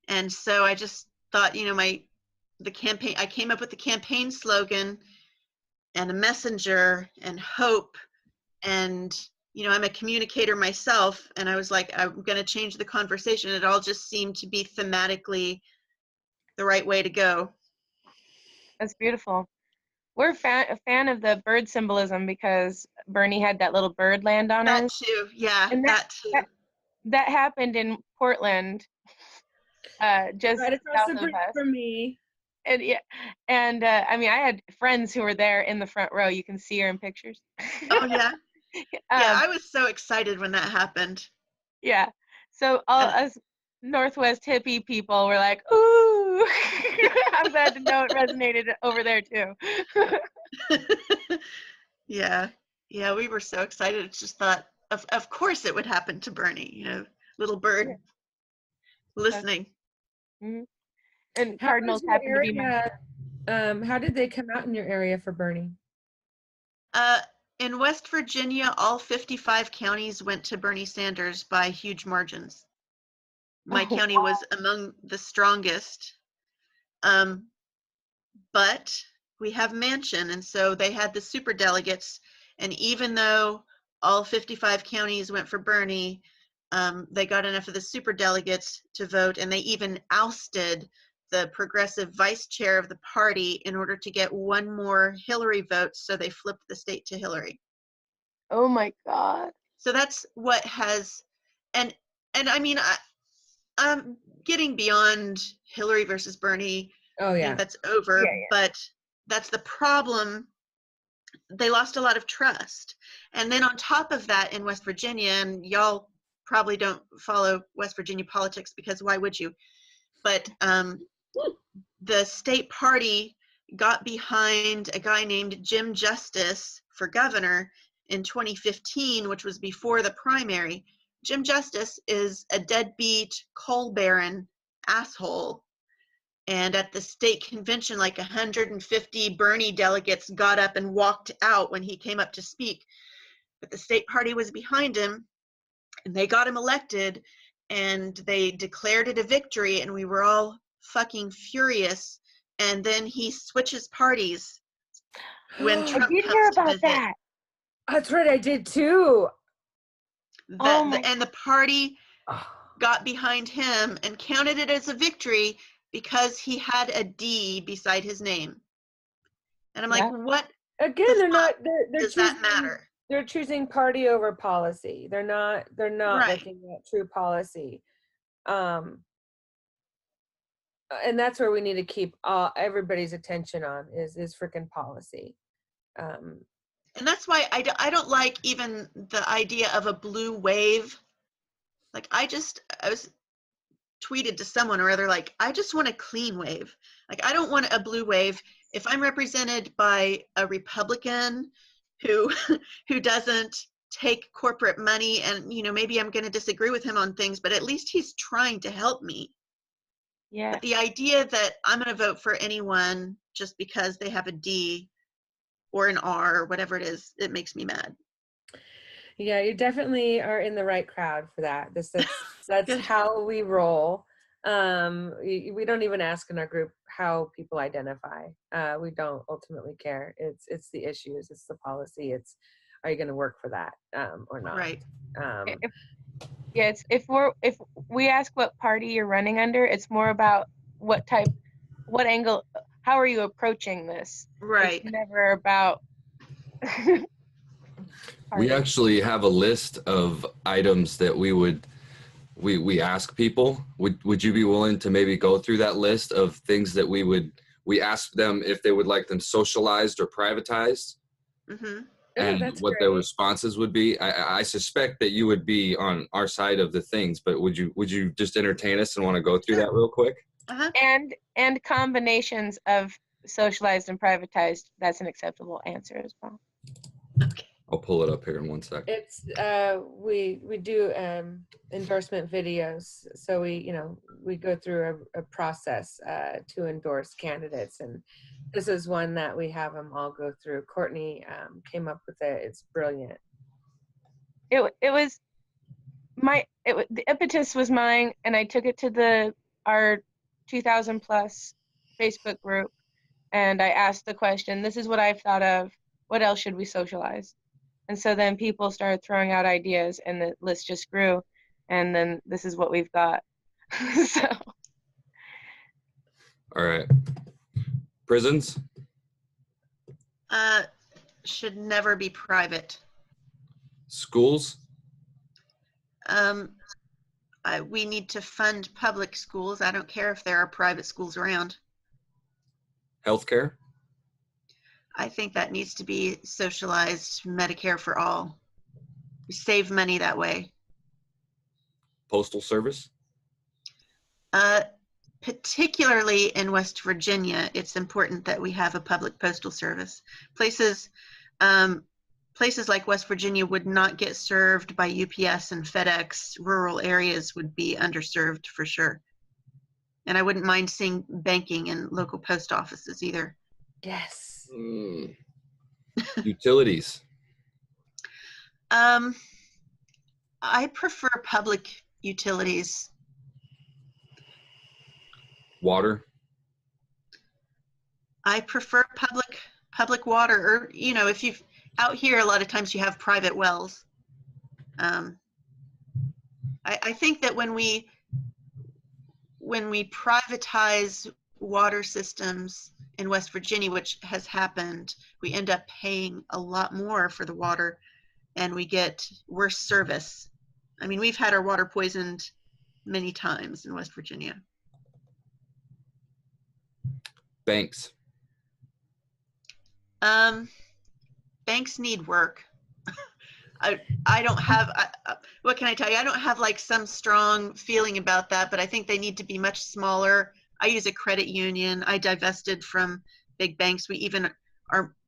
And so I just thought, I came up with the campaign slogan and a messenger and hope. And, I'm a communicator myself. And I was like, I'm going to change the conversation. It all just seemed to be thematically the right way to go. That's beautiful. We're a fan of the bird symbolism because Bernie had that little bird land on That us. too. Yeah, And that too. That happened in Portland, just Right across south the of bridge us. from me. And yeah, and I mean, I had friends who were there in the front row. You can see her in pictures. Oh, yeah. Yeah, Um, I was so excited when that happened. yeah. So all And us Northwest hippie people were like, "Ooh!" I'm glad to know it resonated over there too. yeah, yeah, we were so excited. It's just thought, of course it would happen to Bernie, little bird listening. Mhm. And How Cardinals was your happen to be my area? How did they come out in your area for Bernie? Uh, in West Virginia, all 55 counties went to Bernie Sanders by huge margins. My Oh, county was among the strongest. Um, but we have Manchin, and so they had the super delegates. And even though all 55 counties went for Bernie, they got enough of the super delegates to vote, and they even ousted the progressive vice chair of the party in order to get one more Hillary vote. So they flipped the state to Hillary. oh my God. So that's what has, and I mean, I'm getting beyond Hillary versus Bernie. Oh yeah. That's over. Yeah, yeah. But that's the problem. They lost a lot of trust. And then on top of that, in West Virginia, and y'all probably don't follow West Virginia politics because why would you? But the state party got behind a guy named Jim Justice for governor in 2015, which was before the primary. Jim Justice is a deadbeat coal baron asshole. And at the state convention, like 150 Bernie delegates got up and walked out when he came up to speak. But the state party was behind him, and they got him elected, and they declared it a victory, and we were all fucking furious. And then he switches parties when I Trump did hear comes to about visit. that. That's right, I did too. And the party got behind him and counted it as a victory because he had a D beside his name. And I'm like, what Again, they're not. They're does choosing. that matter? They're choosing party over policy. They're not. They're not Right. looking at true policy. And that's where we need to keep everybody's attention on is freaking policy. And that's why I don't like even the idea of a blue wave. Like I was tweeted to someone or other, like, I just want a clean wave. Like I don't want a blue wave. If I'm represented by a Republican who who doesn't take corporate money, and maybe I'm going to disagree with him on things, but at least he's trying to help me. Yeah. But the idea that I'm going to vote for anyone just because they have a D or an R or whatever it is, it makes me mad. Yeah, you definitely are in the right crowd for that. That's how we roll. We don't even ask in our group how people identify. We don't ultimately care. It's the issues, it's the policy. It's are you going to work for that or not? Right. If we ask what party you're running under, it's more about what angle, how are you approaching this? Right. It's never about. We actually have a list of items that we ask people. Would you be willing to maybe go through that list of things that we ask them if they would like them socialized or privatized? Mm-hmm. And what their responses would be. I suspect that you would be on our side of the things, but would you just entertain us and want to go through that real quick? Uh-huh. And combinations of socialized and privatized, that's an acceptable answer as well. Okay. I'll pull it up here in 1 second. It's we do endorsement videos, so we go through a process to endorse candidates, and this is one that we have them all go through. Courtney came up with it. It's brilliant. The impetus was mine, and I took it to the our 2000 plus Facebook group, and I asked the question, this is what I've thought of, what else should we socialize? And so then people started throwing out ideas and the list just grew, and then this is what we've got. So All right. Prisons, Should never be private. schools, We need to fund public schools. I don't care if there are private schools around. healthcare, I think that needs to be socialized, Medicare for all. We save money that way. postal service, Particularly in West Virginia, it's important that we have a public postal service. Places like West Virginia would not get served by UPS and FedEx. Rural areas would be underserved for sure. And I wouldn't mind seeing banking in local post offices either. Yes. utilities, I prefer public utilities. water, I prefer public water, or if you've out here, a lot of times you have private wells. I think that when we privatize water systems in West Virginia, which has happened, we end up paying a lot more for the water, and we get worse service. I mean, we've had our water poisoned many times in West Virginia. banks, Banks need work. I don't have, what can I tell you? I don't have like some strong feeling about that, but I think they need to be much smaller. I use a credit union. I divested from big banks. We even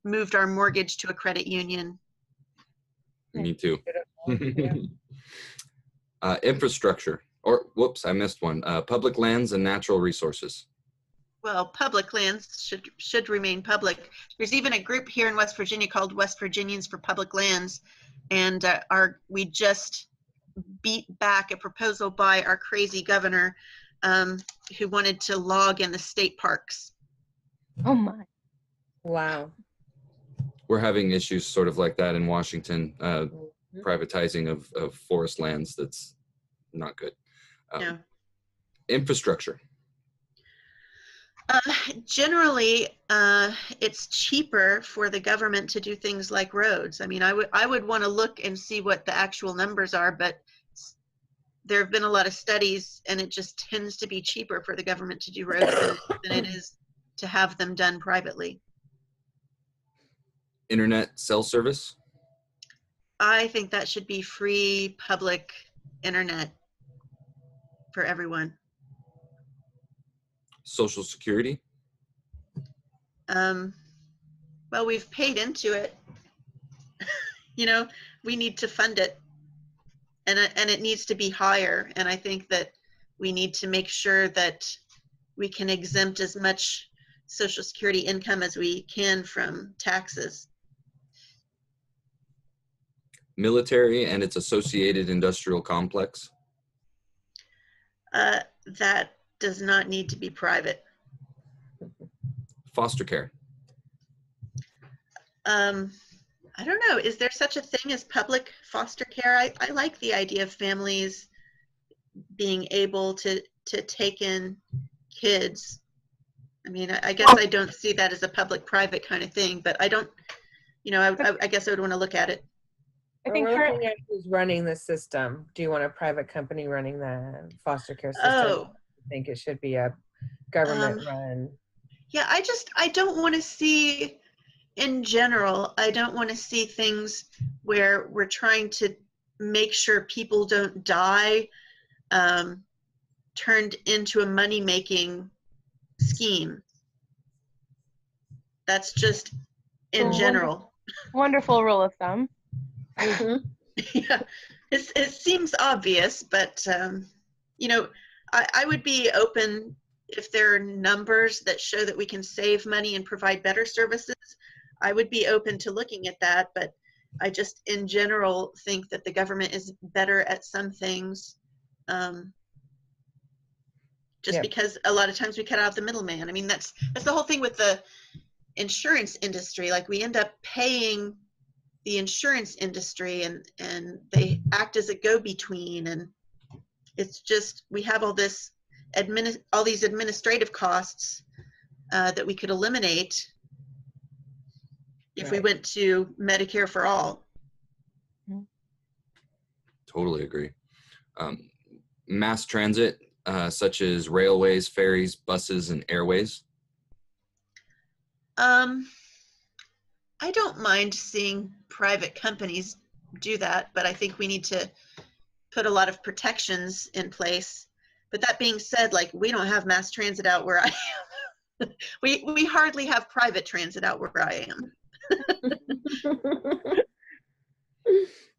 moved our mortgage to a credit union. me too. Infrastructure, or whoops, I missed one. Public lands and natural resources. Well, public lands should remain public. There's even a group here in West Virginia called West Virginians for Public Lands, and we just beat back a proposal by our crazy governor who wanted to log in the state parks. oh my. Wow. We're having issues sort of like that in Washington, privatizing of forest lands. That's not good. Yeah. Infrastructure. Generally, it's cheaper for the government to do things like roads. I mean, I would want to look and see what the actual numbers are, but there have been a lot of studies, and it just tends to be cheaper for the government to do roads than it is to have them done privately. Internet cell service. I think that should be free public internet for everyone. Social security. Well, we've paid into it. We need to fund it, and it needs to be higher. And I think that we need to make sure that we can exempt as much Social Security income as we can from taxes. Military and its associated industrial complex. That does not need to be private. Foster care. I don't know. Is there such a thing as public foster care? I like the idea of families being able to take in kids. I mean, I guess I don't see that as a public-private kind of thing, but I don't, I guess I would want to look at it. I think we're looking at who's running the system. Do you want a private company running the foster care system? Oh. I think it should be a government run. Yeah, I don't want to see, in general, I don't want to see things where we're trying to make sure people don't die turned into a money-making scheme. That's just in general. Wonderful rule of thumb. Yeah, it seems obvious, but I would be open if there are numbers that show that we can save money and provide better services. I would be open to looking at that, but I just in general think that the government is better at some things just because a lot of times we cut out the middleman. I mean, that's the whole thing with the insurance industry. Like, we end up paying the insurance industry, and they act as a go-between, and it's just, we have all these administrative costs that we could eliminate if we went to Medicare for all. Totally agree. Mass transit, such as railways, ferries, buses, and airways. I don't mind seeing private companies do that, but I think we need to put a lot of protections in place. But that being said, like, we don't have mass transit out where I am. we hardly have private transit out where I am.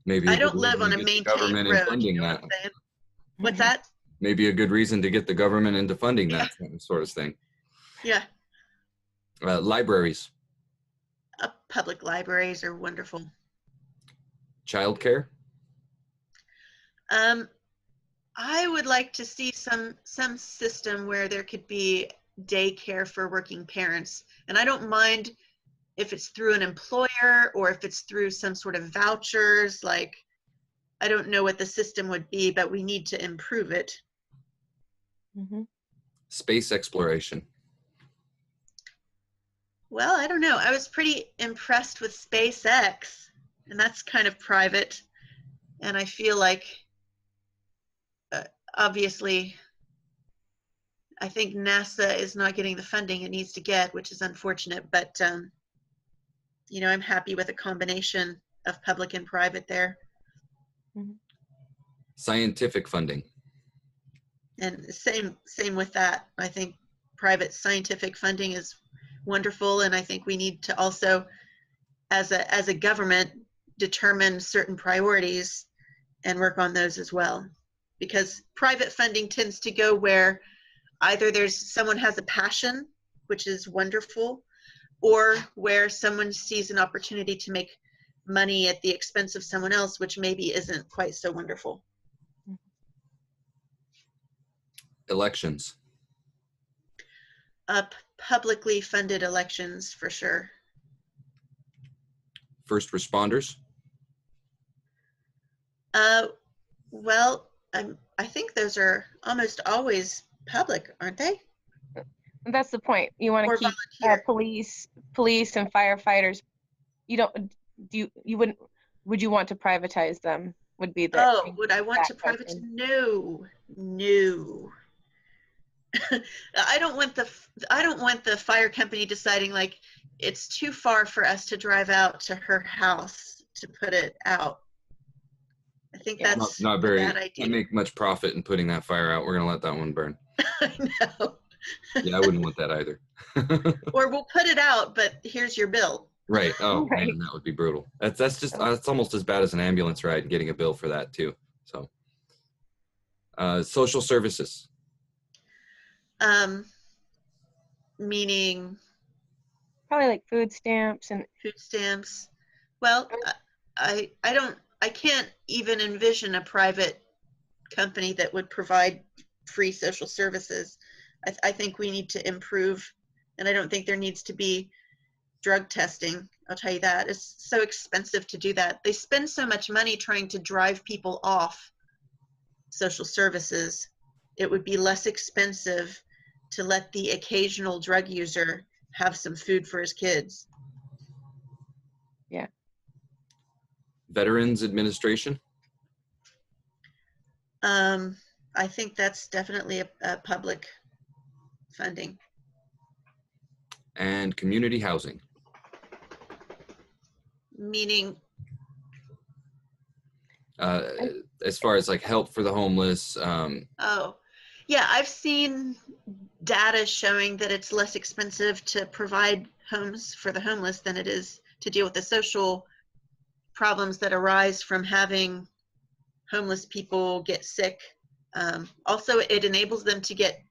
Maybe I don't live on a maintained road. You know what I'm saying? What's that? Maybe a good reason to get the government into funding that sort of thing. Yeah. Libraries. Public libraries are wonderful. Childcare. I would like to see some system where there could be daycare for working parents, and I don't mind if it's through an employer or if it's through some sort of vouchers. Like, I don't know what the system would be, but we need to improve it. Space exploration. Well, I don't know. I was pretty impressed with SpaceX, and that's kind of private. And I feel like, obviously, I think NASA is not getting the funding it needs to get, which is unfortunate. But, you know, I'm happy with a combination of public and private there. Scientific funding. And same with that. I think private scientific funding is wonderful, and I think we need to also, as a government, determine certain priorities and work on those as well. Because private funding tends to go where either someone has a passion, which is wonderful, or where someone sees an opportunity to make money at the expense of someone else, which maybe isn't quite so wonderful. Elections. Publicly funded elections, for sure. First responders. Well, I think those are almost always public, aren't they? That's the point. You want to keep police and firefighters. Would you want to privatize them? Would be the would I want to privatize? No. I don't want the fire company deciding, like, it's too far for us to drive out to her house to put it out. I think that's not very. A bad idea. Can't make much profit in putting that fire out. We're gonna let that one burn. I know. Yeah, I wouldn't want that either. Or we'll put it out, but here's your bill. Right. Oh man, that would be brutal. That's almost as bad as an ambulance ride and getting a bill for that too. So, social services. Meaning probably like food stamps. Well, I can't even envision a private company that would provide free social services. I think we need to improve, and I don't think there needs to be drug testing. I'll tell you that. It's so expensive to do that. They spend so much money trying to drive people off social services. It would be less expensive to let the occasional drug user have some food for his kids. Yeah. Veterans Administration. I think that's definitely a public funding. And community housing. Meaning? As far as like help for the homeless. Oh, yeah, I've seen data showing that it's less expensive to provide homes for the homeless than it is to deal with the social problems that arise from having homeless people get sick. Also, it enables them to get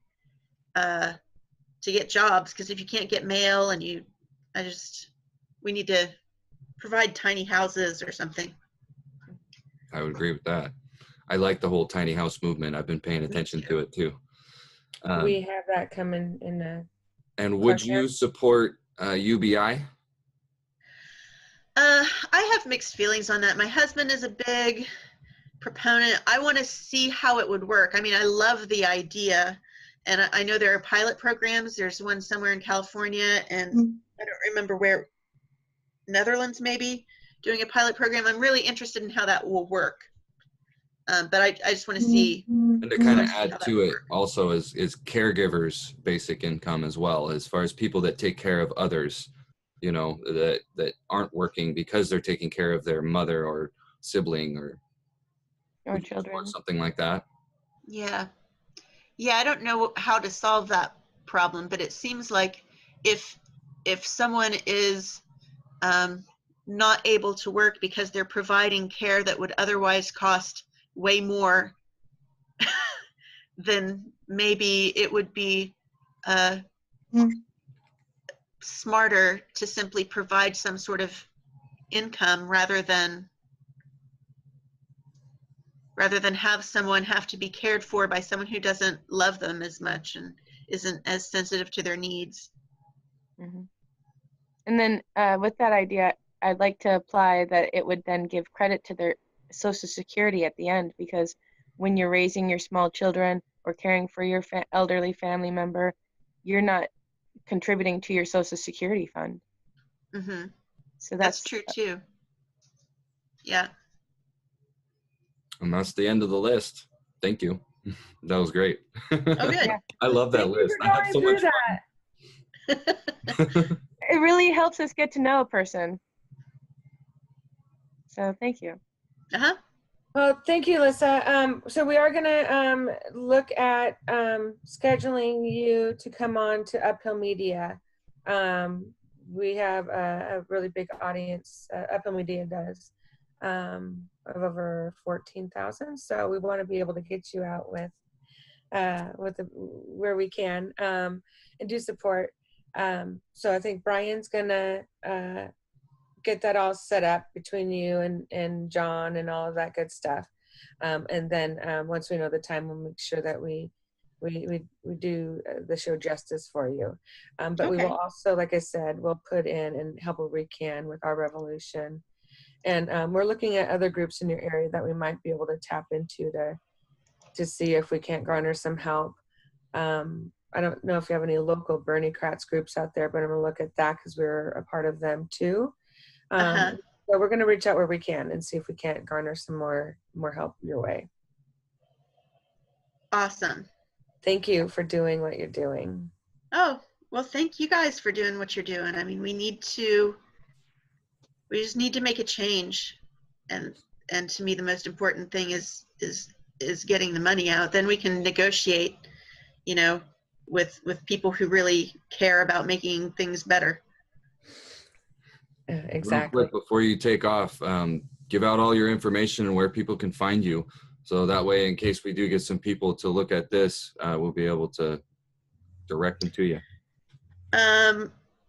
jobs, because if you can't get mail and we need to provide tiny houses or something. I would agree with that. I like the whole tiny house movement. I've been paying attention to it too. We have that coming in the. And would you support UBI? I have mixed feelings on that. My husband is a big proponent. I want to see how it would work. I mean, I love the idea, and I know there are pilot programs. There's one somewhere in California, and I don't remember where, Netherlands maybe, doing a pilot program. I'm really interested in how that will work. But I just want to see. And to kind of add to it also is caregivers' basic income as well, as far as people that take care of others, you know, that aren't working because they're taking care of their mother or sibling or children or something like that. Yeah. Yeah, I don't know how to solve that problem, but it seems like if someone is not able to work because they're providing care that would otherwise cost way more, then maybe it would be smarter to simply provide some sort of income rather than have someone have to be cared for by someone who doesn't love them as much and isn't as sensitive to their needs. And then with that idea, I'd like to apply that it would then give credit to their Social Security at the end, because when you're raising your small children or caring for your elderly family member, you're not contributing to your Social Security fund. So that's true too. Yeah. And that's the end of the list. Thank you. That was great. Oh, good. I love that list. I have so much fun. It really helps us get to know a person. So thank you. Well, thank you, Lissa. So we are going to look at scheduling you to come on to Uphill Media. We have a really big audience, Uphill Media does, of over 14,000. So we want to be able to get you out with where we can and do support. So I think Brian's going to get that all set up between you and John and all of that good stuff. And then once we know the time, we'll make sure that we do the show justice for you. But we will also, like I said, we'll put in and help where we can with our revolution. And we're looking at other groups in your area that we might be able to tap into to see if we can't garner some help. I don't know if you have any local Bernie Kratz groups out there, but I'm gonna look at that because we're a part of them too. So we're going to reach out where we can and see if we can't garner some more help your way. Awesome. Thank you for doing what you're doing. Oh, well, thank you guys for doing what you're doing. I mean, we just need to make a change. And to me, the most important thing is getting the money out. Then we can negotiate, you know, with people who really care about making things better. Exactly. Real quick before you take off, give out all your information and where people can find you. So that way, in case we do get some people to look at this, we'll be able to direct them to you.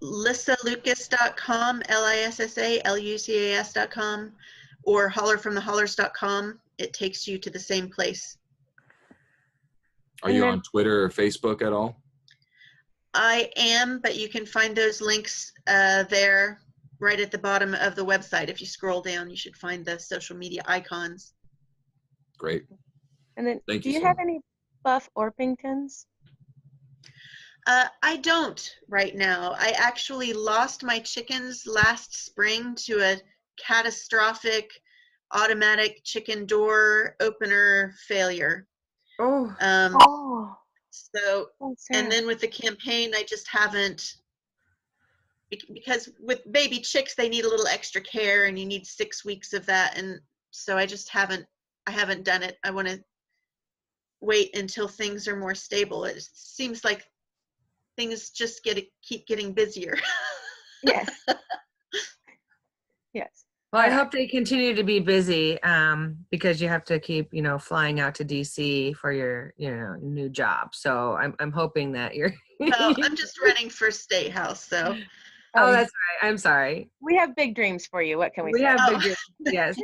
LissaLucas.com, LissaLucas.com, or hollerfromthehollers.com. It takes you to the same place. Are you on Twitter or Facebook at all? I am, but you can find those links there right at the bottom of the website. If you scroll down, you should find the social media icons. Great. And then, do you have any Buff Orpingtons? I don't right now. I actually lost my chickens last spring to a catastrophic automatic chicken door opener failure. Oh. So, and then with the campaign, I just haven't, because with baby chicks, they need a little extra care and you need 6 weeks of that. And so I just haven't done it. I want to wait until things are more stable. It seems like things just keep getting busier. Yes. Yes. Well, I hope they continue to be busy because you have to keep, flying out to DC for your, new job. So I'm hoping that you're. Well, I'm just running for state house, so. Oh, that's right. I'm sorry. We have big dreams for you. What can we say? We have big dreams. Yes.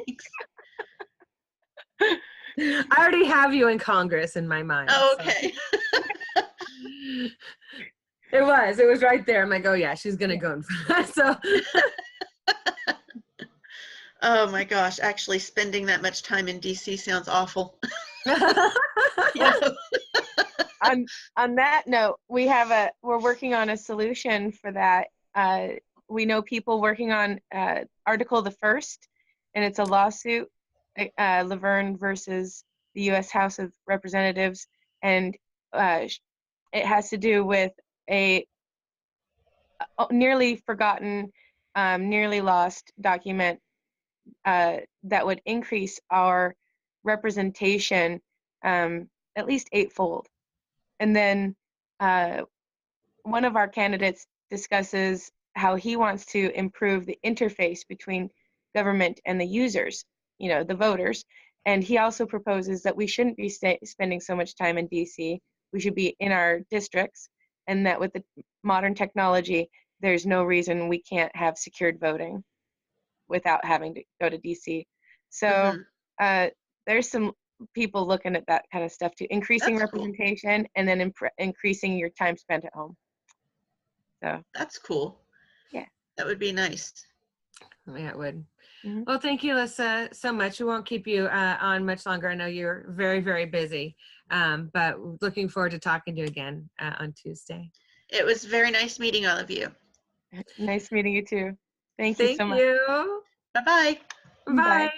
I already have you in Congress in my mind. Oh, okay. It was right there. I'm like, oh yeah, she's gonna go in front. So Oh my gosh, actually spending that much time in DC sounds awful. On that note, we're working on a solution for that. We know people working on Article the First, and it's a lawsuit, Laverne versus the U.S. House of Representatives, and it has to do with a nearly forgotten, nearly lost document that would increase our representation at least eightfold. And then one of our candidates discusses how he wants to improve the interface between government and the users, the voters. And he also proposes that we shouldn't be spending so much time in DC. We should be in our districts, and that with the modern technology, there's no reason we can't have secured voting without having to go to DC. So there's some people looking at that kind of stuff too, increasing That's cool. representation and then increasing your time spent at home. So That's cool. Yeah. That would be nice. yeah, it would. Mhm. Well, thank you, Lissa, so much. We won't keep you on much longer. I know you're very, very busy, but looking forward to talking to you again on Tuesday. It was very nice meeting all of you. Nice meeting you too. Thank you so much. Thank you. Bye-bye. Bye.